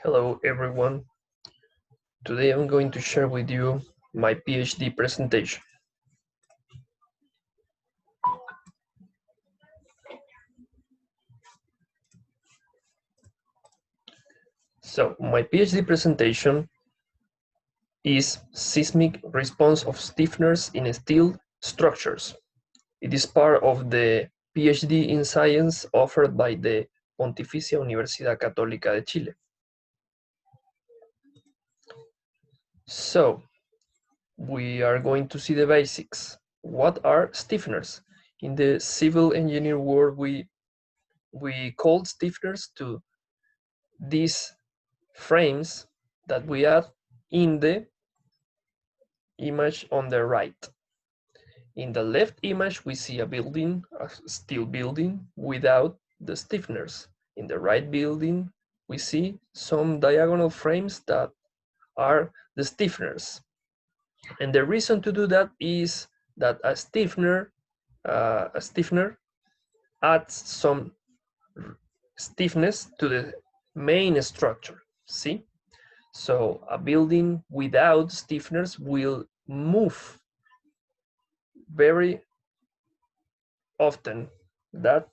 Hello everyone. Today I'm going to share with you my PhD presentation. So my PhD presentation is seismic response of stiffeners in steel structures. It is part of the PhD in science offered by the Pontificia Universidad Católica de Chile. So we are going to see the basics. What are stiffeners? In the civil engineer world, we call stiffeners to these frames that we add in the image on the right. In the left image, we see a building, a steel building without the stiffeners. In the right building, we see some diagonal frames that are the stiffeners. And the reason to do that is that a stiffener adds some stiffness to the main structure. See? So a building without stiffeners will move very often than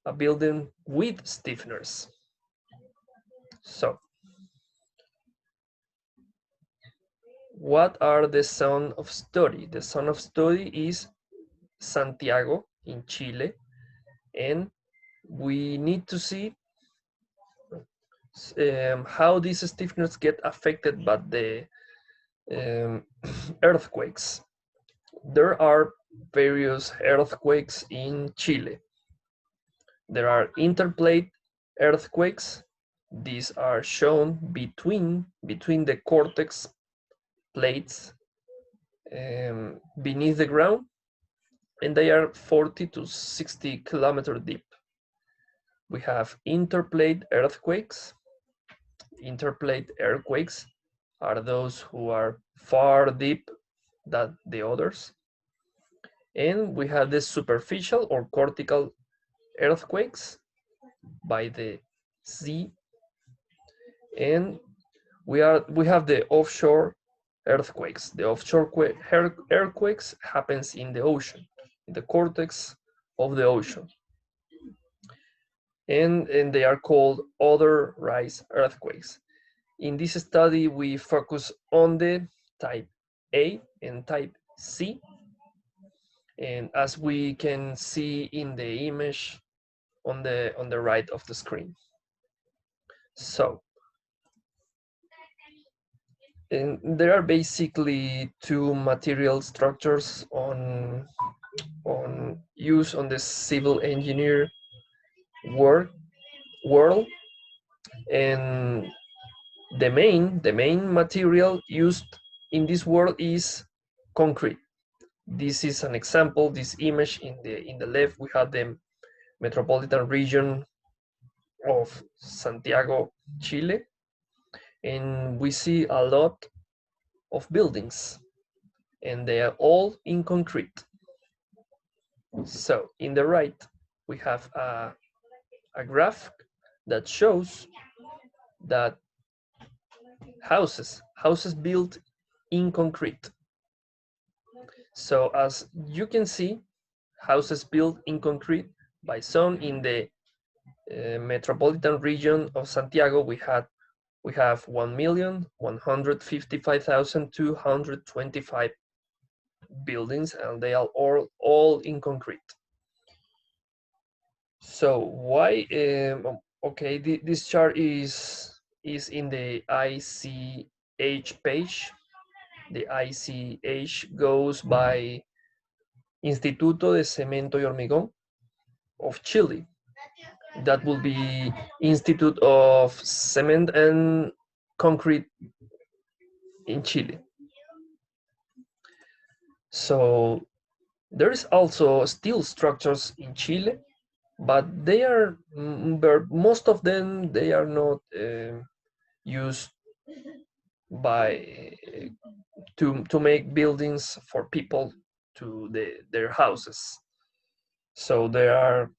a building with stiffeners. So what are the zone of study? The zone of study is Santiago in Chile, and we need to see how these stiffeners get affected by the earthquakes. There are various earthquakes in Chile. There are interplate earthquakes. These are shown between the cortex plates beneath the ground, and they are 40 to 60 kilometers deep. We have interplate earthquakes. Interplate earthquakes are those who are far deep than the others. And we have the superficial or cortical earthquakes by the sea, and we have the offshore earthquakes. The offshore earthquakes happens in the ocean, in the cortex of the ocean, and they are called other rise earthquakes. In this study, we focus on the type A and type C, and as we can see in the image on the right of the screen. So and there are basically two material structures on use on the civil engineer world, and the main material used in this world is concrete. This is an example. This image in the left, we have the metropolitan region of Santiago, Chile, and we see a lot of buildings, and they are all in concrete. So in the right, we have a graph that shows that houses built in concrete. So as you can see, houses built in concrete by some in the metropolitan region of Santiago, we have 1,155,225 buildings, and they are all in concrete. So why? Okay, this chart is in the ICH page. The ICH goes by Instituto de Cemento y Hormigón of Chile. That will be Institute of Cement and Concrete in Chile. So there is also steel structures in Chile, but they are most of them, they are not used by to make buildings for people to their houses. So there are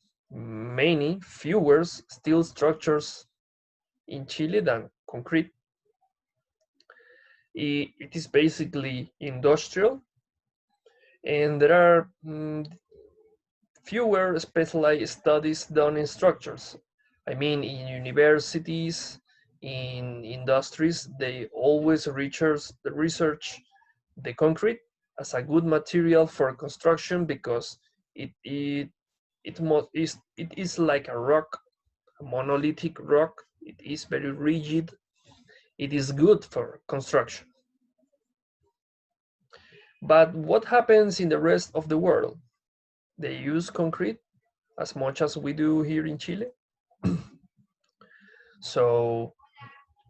fewer steel structures in Chile than concrete. It is basically industrial, and there are fewer specialized studies done in structures. I mean, in universities, in industries, they always research the concrete as a good material for construction because it is like a rock, a monolithic rock. It is very rigid. It is good for construction. But what happens in the rest of the world? They use concrete as much as we do here in Chile. So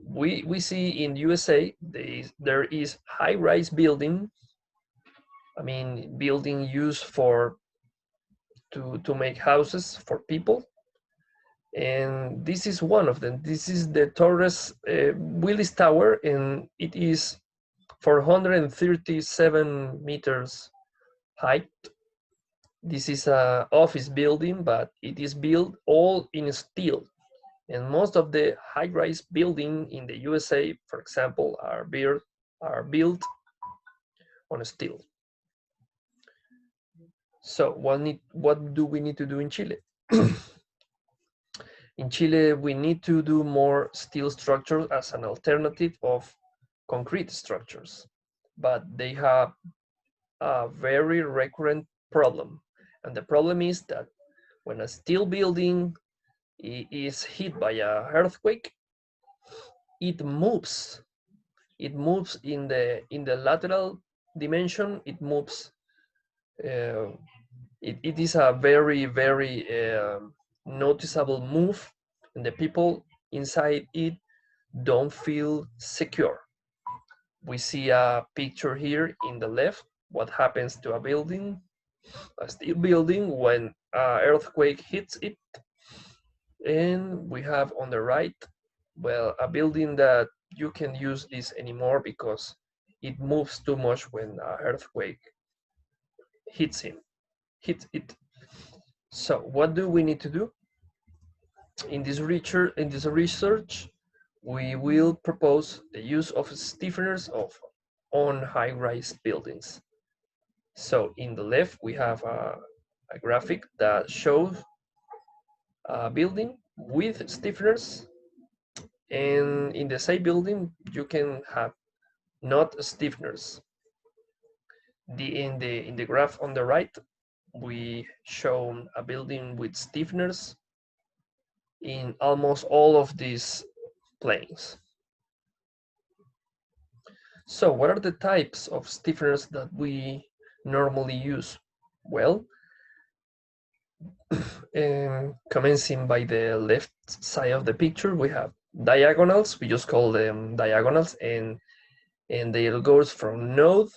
we see in USA there is high-rise building. I mean, building used for to make houses for people, and this is one of them. This is the Torres Willis Tower, and it is 437 meters height. This is a office building, but it is built all in steel. And most of the high-rise buildings in the USA, for example, are built on steel. So what do we need to do in Chile? In Chile, we need to do more steel structures as an alternative of concrete structures, but they have a very recurrent problem. And the problem is that when a steel building is hit by an earthquake, it moves. It moves in the lateral dimension. It moves. It is a very noticeable move, and the people inside it don't feel secure. We see a picture here in the left. What happens to a steel building, when an earthquake hits it? And we have on the right, well, a building that you can use this anymore because it moves too much when an earthquake hits it. So what do we need to do? In this research, we will propose the use of stiffeners on high-rise buildings. So in the left, we have a graphic that shows a building with stiffeners, and in the same building, you can have not stiffeners. In the graph on the right, we show a building with stiffeners in almost all of these planes. So what are the types of stiffeners that we normally use? Well, commencing by the left side of the picture, we have diagonals. We just call them diagonals, and they goes from node,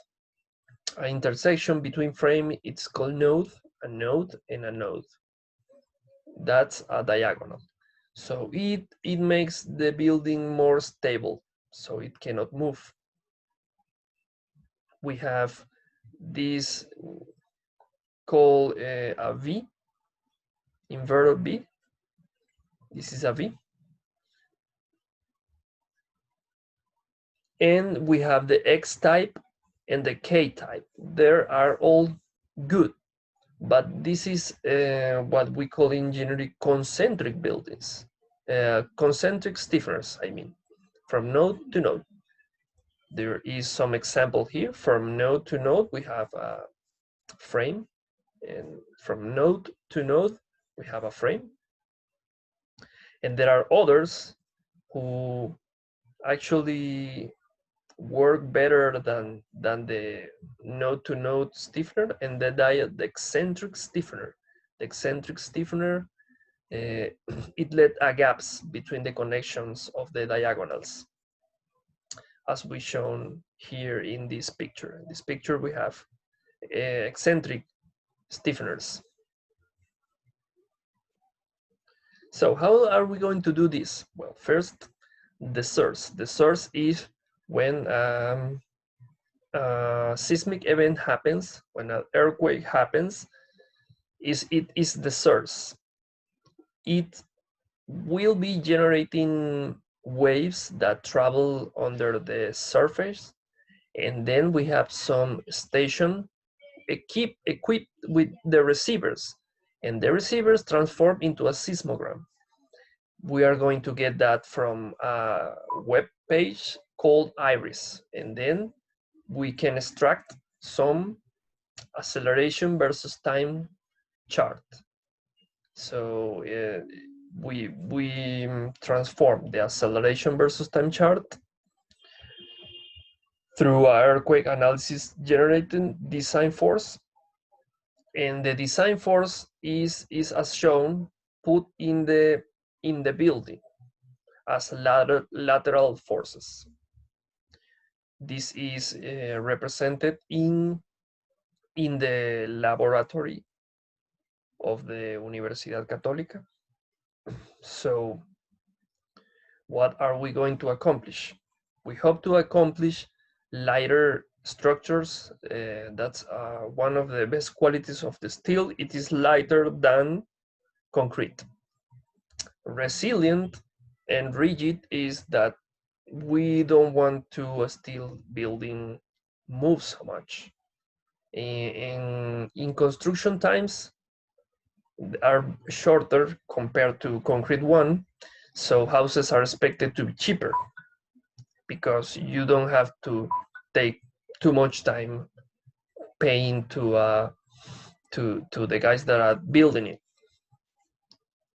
an intersection between frame, it's called node, a node and a node. That's a diagonal. So it makes the building more stable, so it cannot move. We have this called a V, inverted V. This is a V. And we have the X type and the K type. They are all good, but this is what we call in engineering concentric buildings, concentric stiffeners, I mean, from node to node. There is some example here. From node to node, we have a frame, and from node to node, we have a frame. And there are others who actually work better than the node to node stiffener, and the eccentric stiffener. The eccentric stiffener, it let gaps between the connections of the diagonals, as we shown here in this picture. In this picture, we have eccentric stiffeners. So how are we going to do this? Well, first, the source. The source is when a seismic event happens, when an earthquake happens, it is the source. It will be generating waves that travel under the surface, and then we have some station equipped with the receivers, and the receivers transform into a seismogram. We are going to get that from a web page called Iris, and then we can extract some acceleration versus time chart. So we transform the acceleration versus time chart through earthquake analysis generating design force, and the design force is as shown put in the building as lateral forces. This is represented in the laboratory of the Universidad Católica. So what are we going to accomplish? We hope to accomplish lighter structures. That's one of the best qualities of the steel. It is lighter than concrete. Resilient and rigid is that we don't want to a steel building move so much. In construction times are shorter compared to concrete one, so houses are expected to be cheaper because you don't have to take too much time paying to the guys that are building it.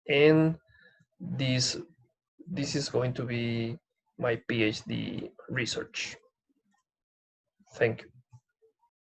And this is going to be my PhD research. Thank you.